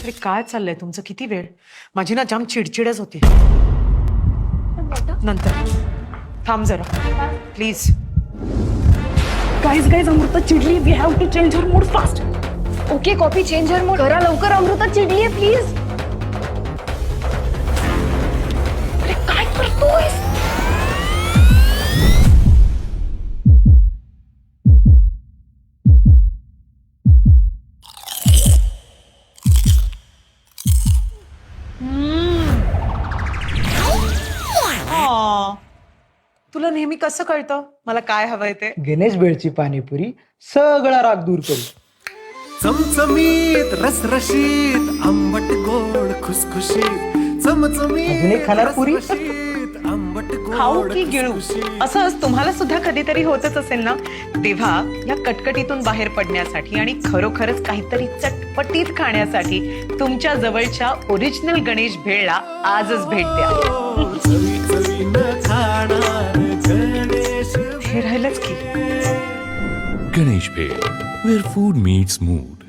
अरे काय चाललंय तुमचं? किती वेळ? माझी ना जाम चिडचिडच होती. नंतर थांब जरा प्लीज. गाइस अमृता चिडली. We have to change her mood fast. Okay copy change her mood करा लवकर. अमृता चिडलीये प्लीज. अरे काय करतोयस? तुला नेहमी कसं कळतं मला काय हवंय ते? गणेश भेळची पाणीपुरी सगळा राग दूर करू. चमचमीत रसरशीत आंबट गोड खुसखुशीत चमचमीत अजून एक खाणार पुरी? रसरशीत, आंबट गोड खाऊ की गिळू खुसखुशीत. असं तुम्हाला सुद्धा कधीतरी होतच असेल ना. तेव्हा या कटकटीतून बाहेर पडण्यासाठी आणि खरोखरच काहीतरी चटपटीत खाण्यासाठी तुमच्या जवळच्या ओरिजिनल गणेश भेळला आजच भेट द्या. चवी चवीनं खाणार गणेश हे राहिलंच की. Ganesh Bhel, where food meets mood.